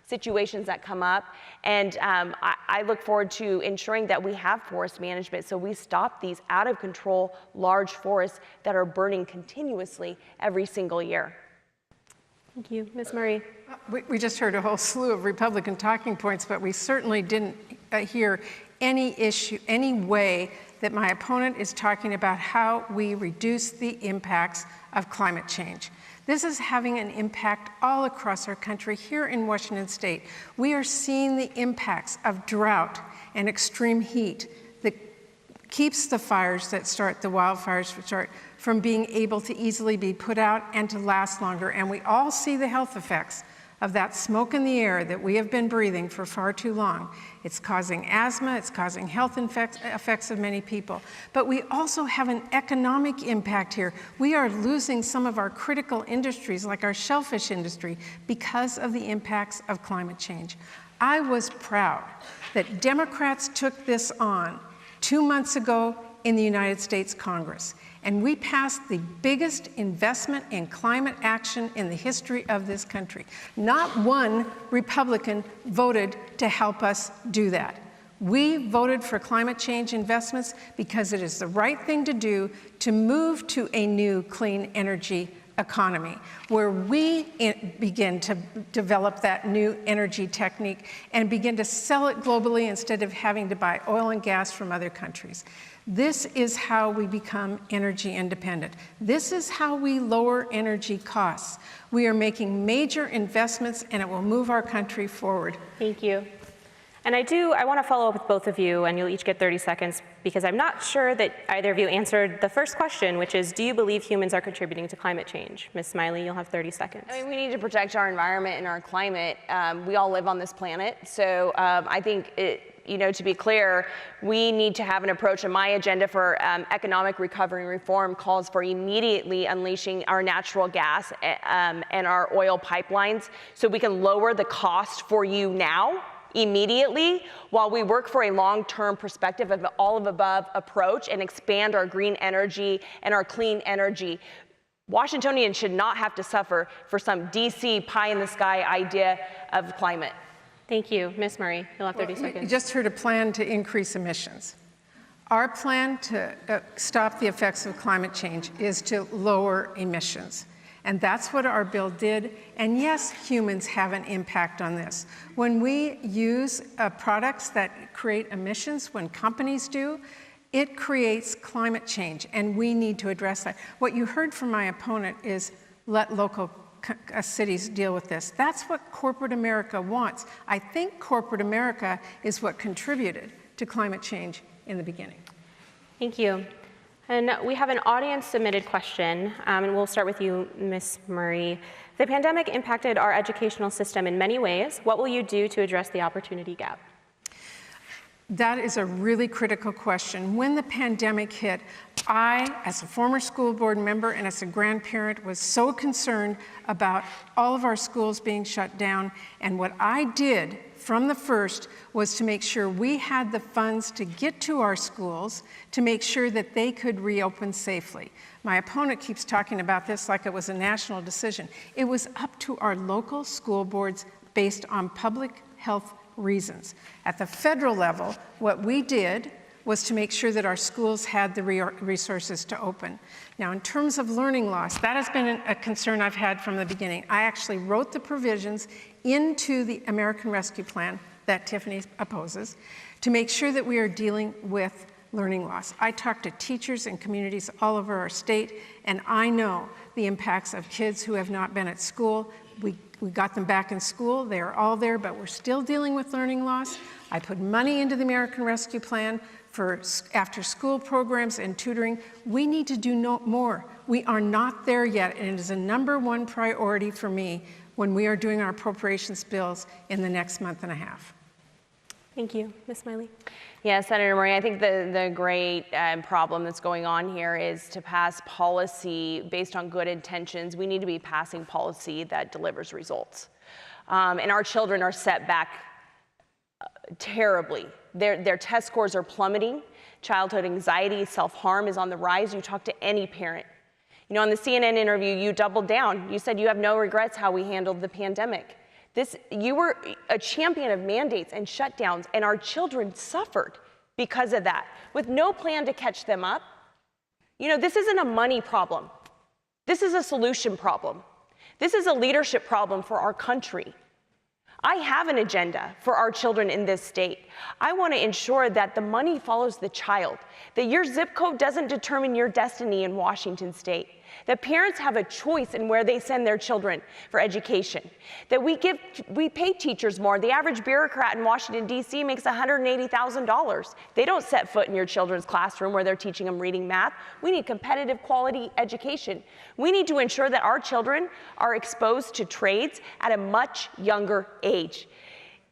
situations that come up. And I look forward to ensuring that we have forest management so we stop these out of control large forests that are burning continuously every single year. Thank you. Ms. Murray. We just heard a whole slew of Republican talking points, but we certainly didn't hear any way that my opponent is talking about how we reduce the impacts of climate change. This is having an impact all across our country. Here in Washington State, we are seeing the impacts of drought and extreme heat that keeps the fires that start, the wildfires that start, from being able to easily be put out and to last longer. And we all see the health effects of that smoke in the air that we have been breathing for far too long. It's causing asthma, it's causing health effects of many people. But we also have an economic impact here. We are losing some of our critical industries, like our shellfish industry, because of the impacts of climate change. I was proud that Democrats took this on 2 months ago in the United States Congress. And we passed the biggest investment in climate action in the history of this country. Not one Republican voted to help us do that. We voted for climate change investments because it is the right thing to do to move to a new clean energy economy, where we begin to develop that new energy technique and begin to sell it globally instead of having to buy oil and gas from other countries. This is how we become energy independent. This is how we lower energy costs. We are making major investments, and it will move our country forward. Thank you. And I want to follow up with both of you, and you'll each get 30 seconds, because I'm not sure that either of you answered the first question, which is, do you believe humans are contributing to climate change? Ms. Smiley, you'll have 30 seconds. I mean, we need to protect our environment and our climate. We all live on this planet, so I think to be clear, we need to have an approach, and my agenda for economic recovery and reform calls for immediately unleashing our natural gas and our oil pipelines so we can lower the cost for you now, immediately, while we work for a long-term perspective of an all-of-above approach and expand our green energy and our clean energy. Washingtonians should not have to suffer for some DC pie-in-the-sky idea of climate. Thank you. Ms. Murray, you'll have 30 seconds. You just heard a plan to increase emissions. Our plan to stop the effects of climate change is to lower emissions. And that's what our bill did. And yes, humans have an impact on this. When we use products that create emissions, when companies do, it creates climate change, and we need to address that. What you heard from my opponent is let local cities deal with this. That's what corporate America wants. I think corporate America is what contributed to climate change in the beginning. Thank you. And we have an audience-submitted question, and we'll start with you, Ms. Murray. The pandemic impacted our educational system in many ways. What will you do to address the opportunity gap? That is a really critical question. When the pandemic hit, I, as a former school board member and as a grandparent, was so concerned about all of our schools being shut down. And what I did from the first was to make sure we had the funds to get to our schools to make sure that they could reopen safely. My opponent keeps talking about this like it was a national decision. It was up to our local school boards based on public health reasons. At the federal level, what we did was to make sure that our schools had the resources to open. Now, in terms of learning loss, that has been a concern I've had from the beginning. I actually wrote the provisions into the American Rescue Plan that Tiffany opposes to make sure that we are dealing with learning loss. I talk to teachers and communities all over our state, and I know the impacts of kids who have not been at school. We got them back in school. They are all there, but we're still dealing with learning loss. I put money into the American Rescue Plan for after-school programs and tutoring. We need to do more. We are not there yet, and it is a #1 priority for me when we are doing our appropriations bills in the next month and a half. Thank you. Ms. Smiley. Yeah, Senator Murray, I think the great problem that's going on here is to pass policy based on good intentions. We need to be passing policy that delivers results. And our children are set back terribly. Their test scores are plummeting. Childhood anxiety, self-harm is on the rise. You talk to any parent. You know, on the CNN interview, you doubled down. You said you have no regrets how we handled the pandemic. You were a champion of mandates and shutdowns, and our children suffered because of that, with no plan to catch them up. You know, this isn't a money problem. This is a solution problem. This is a leadership problem for our country. I have an agenda for our children in this state. I want to ensure that the money follows the child, that your zip code doesn't determine your destiny in Washington state, that parents have a choice in where they send their children for education, that we pay teachers more. The average bureaucrat in Washington, D.C. makes $180,000. They don't set foot in your children's classroom where they're teaching them reading, math. We need competitive quality education. We need to ensure that our children are exposed to trades at a much younger age.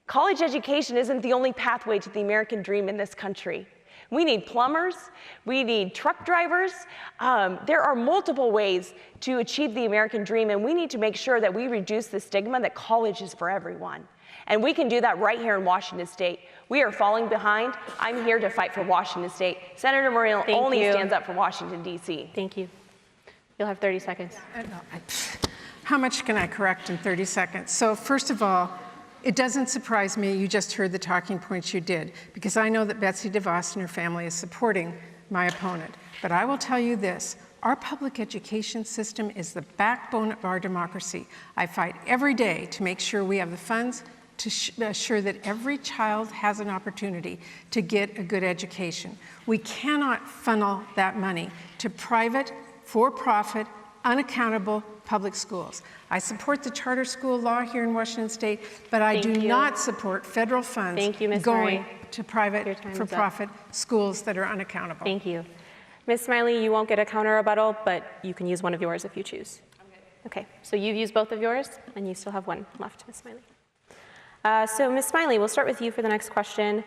College education isn't the only pathway to the American dream in this country. We need plumbers, we need truck drivers. There are multiple ways to achieve the American dream, and we need to make sure that we reduce the stigma that college is for everyone. And we can do that right here in Washington State. We are falling behind. I'm here to fight for Washington State. Senator Murray only stands up for Washington, D.C. Thank you. You'll have 30 seconds. How much can I correct in 30 seconds? So first of all, it doesn't surprise me you just heard the talking points you did, because I know that Betsy DeVos and her family is supporting my opponent. But I will tell you this, our public education system is the backbone of our democracy. I fight every day to make sure we have the funds to assure that every child has an opportunity to get a good education. We cannot funnel that money to private, for-profit, unaccountable public schools. I support the charter school law here in Washington State, but I do not support federal funds going to private, for-profit schools that are unaccountable. Thank you. Ms. Smiley, you won't get a counter rebuttal, but you can use one of yours if you choose. Okay, so you've used both of yours, and you still have one left, Ms. Smiley. So Ms. Smiley, we'll start with you for the next question.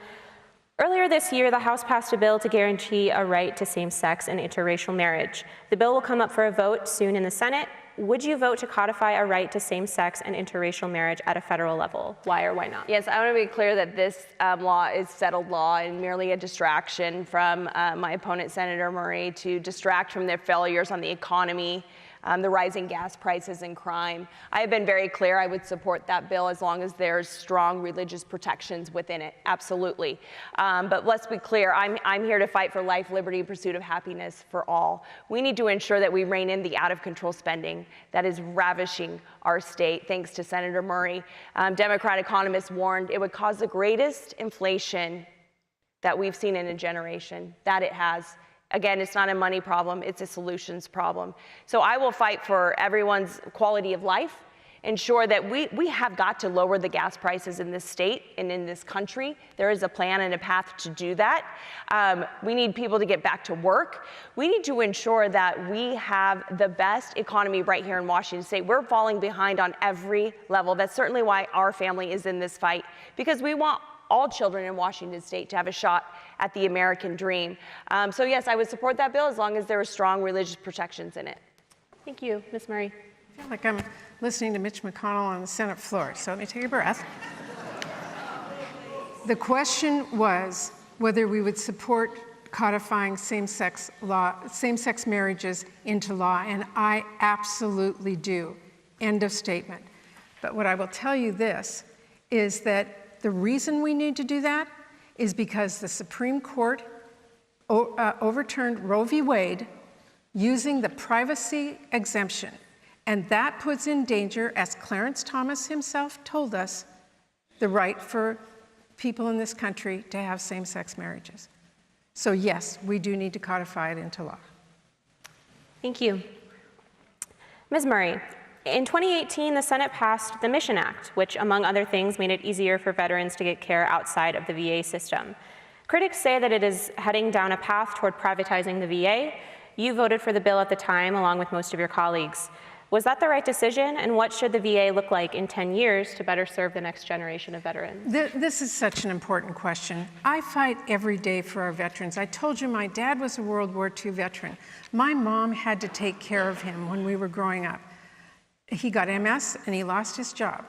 Earlier this year, the House passed a bill to guarantee a right to same-sex and interracial marriage. The bill will come up for a vote soon in the Senate. Would you vote to codify a right to same-sex and interracial marriage at a federal level? Why or why not? Yes, I want to be clear that this law is settled law and merely a distraction from my opponent, Senator Murray, to distract from their failures on the economy, the rising gas prices and crime. I have been very clear I would support that bill as long as there's strong religious protections within it, absolutely. But let's be clear, I'm here to fight for life, liberty, and pursuit of happiness for all. We need to ensure that we rein in the out-of-control spending that is ravishing our state, thanks to Senator Murray. Democrat economists warned it would cause the greatest inflation that we've seen in a generation, that it has. Again, it's not a money problem, it's a solutions problem. So I will fight for everyone's quality of life, ensure that we have got to lower the gas prices in this state and in this country. There is a plan and a path to do that. We need people to get back to work. We need to ensure that we have the best economy right here in Washington State. We're falling behind on every level. That's certainly why our family is in this fight, because we want all children in Washington State to have a shot at the American dream. So yes, I would support that bill as long as there are strong religious protections in it. Thank you, Ms. Murray. I feel like I'm listening to Mitch McConnell on the Senate floor, so let me take a breath. The question was whether we would support codifying same-sex marriages into law, and I absolutely do. End of statement. But what I will tell you this is that the reason we need to do that is because the Supreme Court overturned Roe v. Wade using the privacy exemption. And that puts in danger, as Clarence Thomas himself told us, the right for people in this country to have same-sex marriages. So yes, we do need to codify it into law. Thank you. Ms. Murray, in 2018, the Senate passed the Mission Act, which, among other things, made it easier for veterans to get care outside of the VA system. Critics say that it is heading down a path toward privatizing the VA. You voted for the bill at the time, along with most of your colleagues. Was that the right decision, and what should the VA look like in 10 years to better serve the next generation of veterans? This is such an important question. I fight every day for our veterans. I told you my dad was a World War II veteran. My mom had to take care of him when we were growing up. He got MS and he lost his job.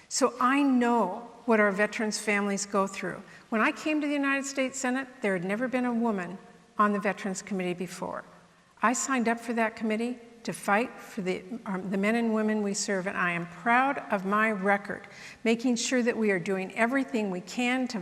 So I know what our veterans' families go through. When I came to the United States Senate, there had never been a woman on the Veterans Committee before. I signed up for that committee to fight for the men and women we serve, and I am proud of my record, making sure that we are doing everything we can to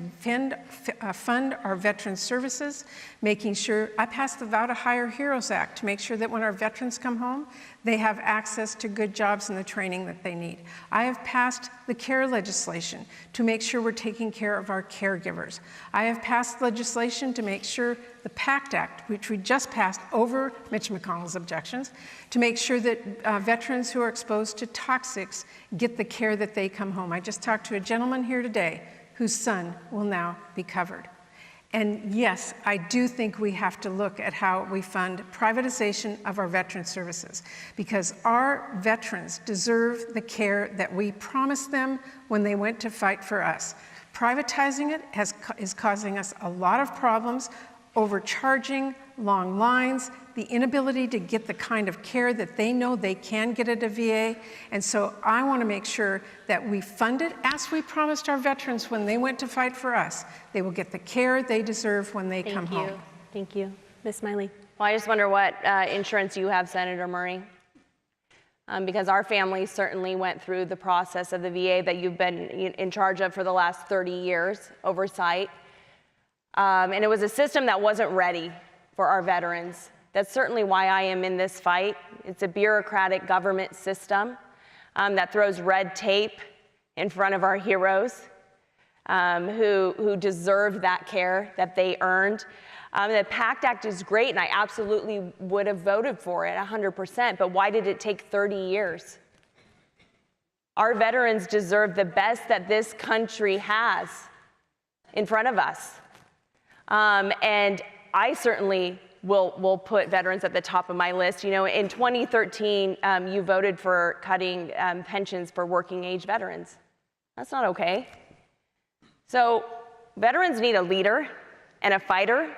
fund our veterans services, making sure, I passed the Vow to Hire Heroes Act to make sure that when our veterans come home, they have access to good jobs and the training that they need. I have passed the care legislation to make sure we're taking care of our caregivers. I have passed legislation to make sure the PACT Act, which we just passed over Mitch McConnell's objections, to make sure that veterans who are exposed to toxics get the care that they come home. I just talked to a gentleman here today whose son will now be covered. And yes, I do think we have to look at how we fund privatization of our veteran services, because our veterans deserve the care that we promised them when they went to fight for us. Privatizing it is causing us a lot of problems, overcharging, long lines, the inability to get the kind of care that they know they can get at a VA. And so I want to make sure that we fund it as we promised our veterans when they went to fight for us. They will get the care they deserve when they come home. Thank you. Ms. Smiley. Well, I just wonder what insurance you have, Senator Murray. Because our family certainly went through the process of the VA that you've been in charge of for the last 30 years, oversight. And it was a system that wasn't ready for our veterans. That's certainly why I am in this fight. It's a bureaucratic government system that throws red tape in front of our heroes who deserve that care that they earned. The PACT Act is great, and I absolutely would have voted for it 100%, but why did it take 30 years? Our veterans deserve the best that this country has in front of us. And I certainly will put veterans at the top of my list. You know, in 2013, you voted for cutting pensions for working age veterans. That's not okay. So veterans need a leader and a fighter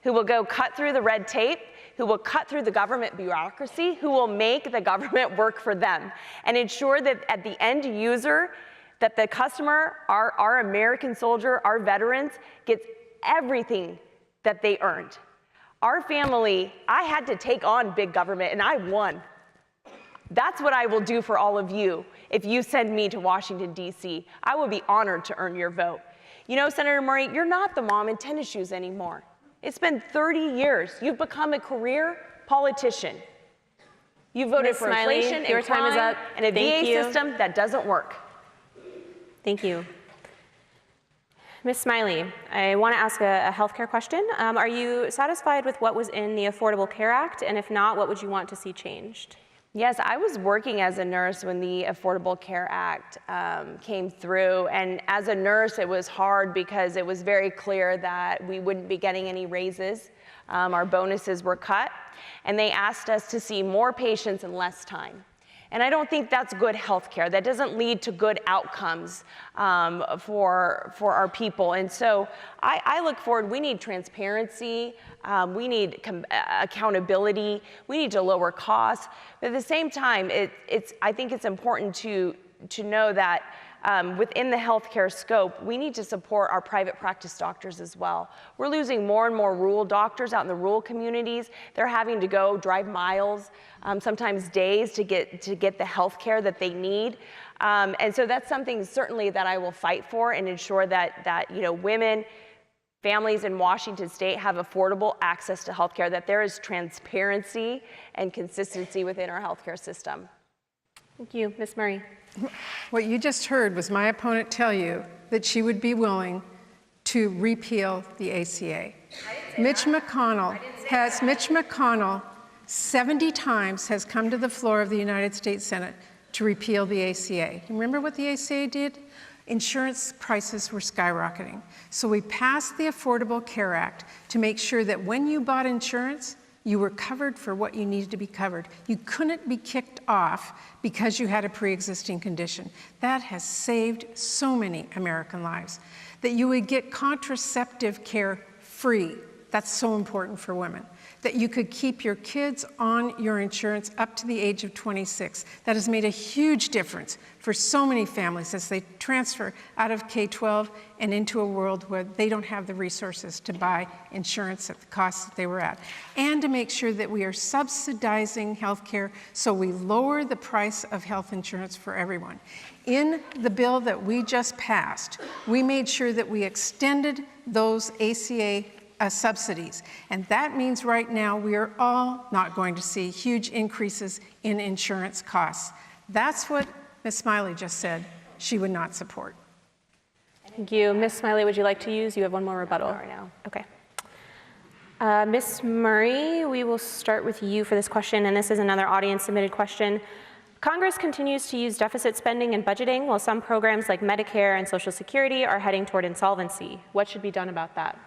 who will go cut through the red tape, who will cut through the government bureaucracy, who will make the government work for them and ensure that at the end user, that the customer, our American soldier, our veterans, gets everything that they earned. Our family, I had to take on big government and I won. That's what I will do for all of you if you send me to Washington, D.C. I will be honored to earn your vote. You know, Senator Murray, you're not the mom in tennis shoes anymore. It's been 30 years. You've become a career politician. You voted for inflation and crime and a VA system that doesn't work. Thank you. Ms. Smiley, I want to ask a healthcare question. Are you satisfied with what was in the Affordable Care Act? And if not, what would you want to see changed? Yes, I was working as a nurse when the Affordable Care Act came through. And as a nurse, it was hard because it was very clear that we wouldn't be getting any raises. Our bonuses were cut. And they asked us to see more patients in less time. And I don't think that's good health care. That doesn't lead to good outcomes for our people. And so I look forward, we need transparency, we need accountability, we need to lower costs. But at the same time, I think it's important to know that within the healthcare scope, we need to support our private practice doctors as well. We're losing more and more rural doctors out in the rural communities. They're having to go drive miles, sometimes days, to get the healthcare that they need. And so that's something certainly that I will fight for and ensure that you know, women, families in Washington State have affordable access to healthcare, that there is transparency and consistency within our healthcare system. Thank you. Ms. Murray. What you just heard was my opponent tell you that she would be willing to repeal the ACA. Mitch McConnell 70 times has come to the floor of the United States Senate to repeal the ACA. Remember what the ACA did? Insurance prices were skyrocketing. So we passed the Affordable Care Act to make sure that when you bought insurance, you were covered for what you needed to be covered. You couldn't be kicked off because you had a pre-existing condition. That has saved so many American lives. That you would get contraceptive care free. That's so important for women. That you could keep your kids on your insurance up to the age of 26. That has made a huge difference for so many families as they transfer out of K-12 and into a world where they don't have the resources to buy insurance at the cost that they were at. And to make sure that we are subsidizing healthcare so we lower the price of health insurance for everyone. In the bill that we just passed, we made sure that we extended those ACA subsidies. And that means right now we are all not going to see huge increases in insurance costs. That's what Ms. Smiley just said she would not support. Thank you. Ms. Smiley, would you like to use? You have one more rebuttal. Right now. Okay. Ms. Murray, we will start with you for this question, and this is another audience-submitted question. Congress continues to use deficit spending and budgeting while some programs like Medicare and Social Security are heading toward insolvency. What should be done about that?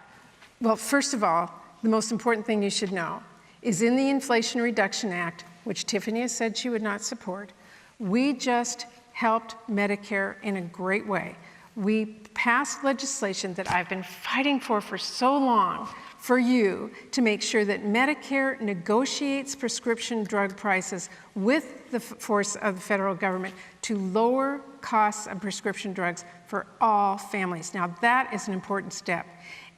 Well, first of all, the most important thing you should know is in the Inflation Reduction Act, which Tiffany has said she would not support, we just helped Medicare in a great way. We passed legislation that I've been fighting for so long for you to make sure that Medicare negotiates prescription drug prices with the force of the federal government to lower costs of prescription drugs for all families. Now, that is an important step.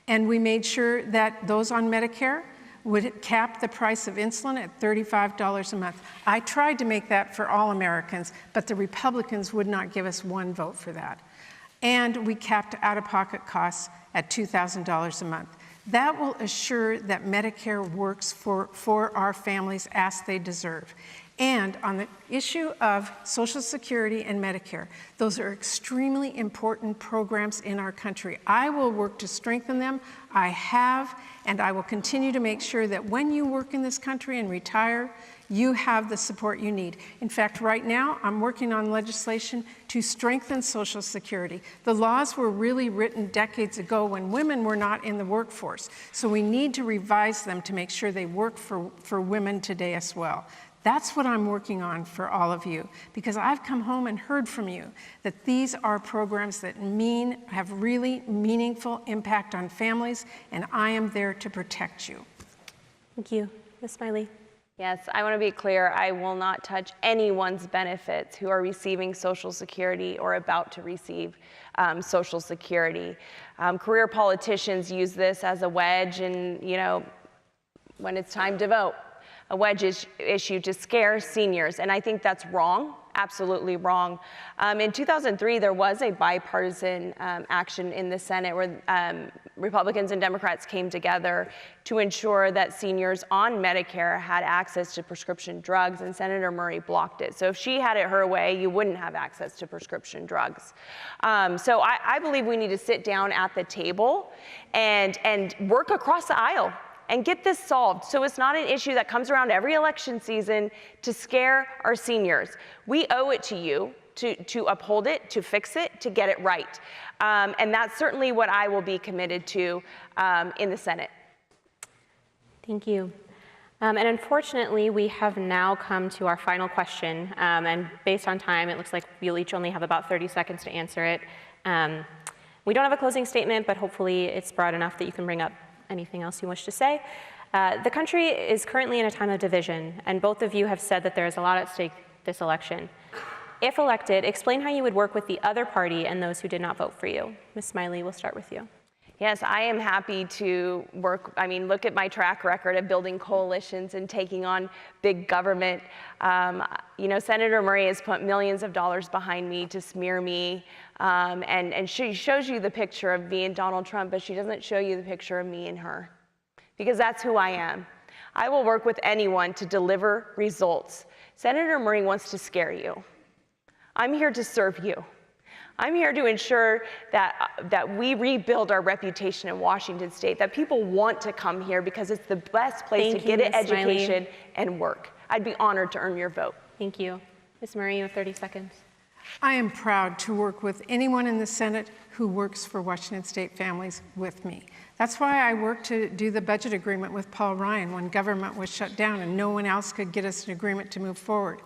And we made sure that those on Medicare would cap the price of insulin at $35 a month. I tried to make that for all Americans, but the Republicans would not give us one vote for that. And we capped out-of-pocket costs at $2,000 a month. That will assure that Medicare works for our families as they deserve. And on the issue of Social Security and Medicare, those are extremely important programs in our country. I will work to strengthen them. I have, and I will continue to make sure that when you work in this country and retire, you have the support you need. In fact, right now, I'm working on legislation to strengthen Social Security. The laws were really written decades ago when women were not in the workforce. So we need to revise them to make sure they work for women today as well. That's what I'm working on for all of you, because I've come home and heard from you that these are programs that have really meaningful impact on families, and I am there to protect you. Thank you. Ms. Smiley. Yes, I want to be clear. I will not touch anyone's benefits who are receiving Social Security or about to receive Social Security. Career politicians use this as a wedge, and when it's time to vote, a wedge issue to scare seniors, and I think that's wrong. Absolutely wrong. In 2003, there was a bipartisan action in the Senate where Republicans and Democrats came together to ensure that seniors on Medicare had access to prescription drugs, and Senator Murray blocked it. So if she had it her way, you wouldn't have access to prescription drugs. So I believe we need to sit down at the table and work across the aisle and get this solved so it's not an issue that comes around every election season to scare our seniors. We owe it to you to uphold it, to fix it, to get it right. And that's certainly what I will be committed to in the Senate. Thank you. And unfortunately, we have now come to our final question. And based on time, it looks like we'll each only have about 30 seconds to answer it. We don't have a closing statement, but hopefully it's broad enough that you can bring up anything else you wish to say. The country is currently in a time of division, and both of you have said that there is a lot at stake this election. If elected, explain how you would work with the other party and those who did not vote for you. Ms. Smiley, we'll start with you. Yes, I am happy to work. I mean, look at my track record of building coalitions and taking on big government. Senator Murray has put millions of dollars behind me to smear me. And she shows you the picture of me and Donald Trump, but she doesn't show you the picture of me and her, because that's who I am. I will work with anyone to deliver results. Senator Murray wants to scare you. I'm here to serve you. I'm here to ensure that we rebuild our reputation in Washington State, that people want to come here because it's the best place to get an education and work. I'd be honored to earn your vote. Thank you. Ms. Murray, you have 30 seconds. I am proud to work with anyone in the Senate who works for Washington State families with me. That's why I worked to do the budget agreement with Paul Ryan when government was shut down and no one else could get us an agreement to move forward.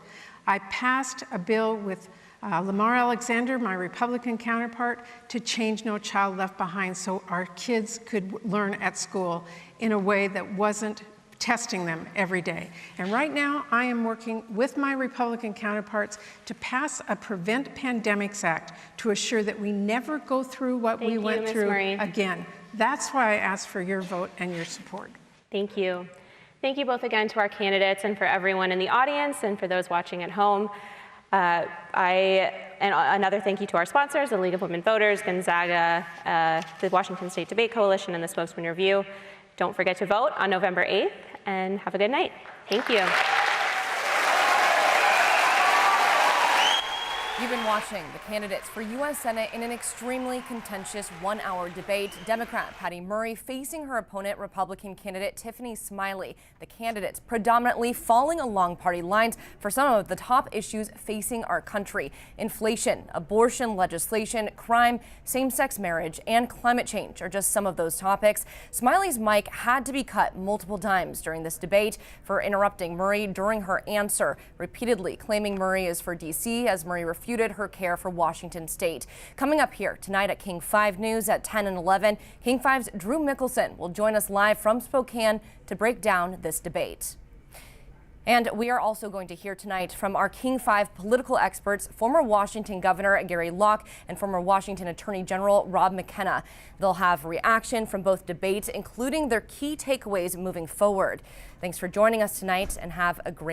I passed a bill with Lamar Alexander, my Republican counterpart, to change No Child Left Behind so our kids could learn at school in a way that wasn't testing them every day. And right now, I am working with my Republican counterparts to pass a Prevent Pandemics Act to assure that we never go through what we went through again. That's why I ask for your vote and your support. Thank you. Thank you both again to our candidates and for everyone in the audience and for those watching at home. Another thank you to our sponsors, the League of Women Voters, Gonzaga, the Washington State Debate Coalition, and the Spokesman Review. Don't forget to vote on November 8th, and have a good night. Thank you. You've been watching the candidates for U.S. Senate in an extremely contentious one-hour debate. Democrat Patty Murray facing her opponent, Republican candidate Tiffany Smiley. The candidates predominantly falling along party lines for some of the top issues facing our country. Inflation, abortion legislation, crime, same-sex marriage, and climate change are just some of those topics. Smiley's mic had to be cut multiple times during this debate for interrupting Murray during her answer, repeatedly claiming Murray is for D.C. as Murray refused disputed her care for Washington State. Coming up here tonight at King 5 News at 10 and 11, King 5's Drew Mickelson will join us live from Spokane to break down this debate. And we are also going to hear tonight from our King 5 political experts, former Washington Governor Gary Locke and former Washington Attorney General Rob McKenna. They'll have reaction from both debates, including their key takeaways moving forward. Thanks for joining us tonight and have a great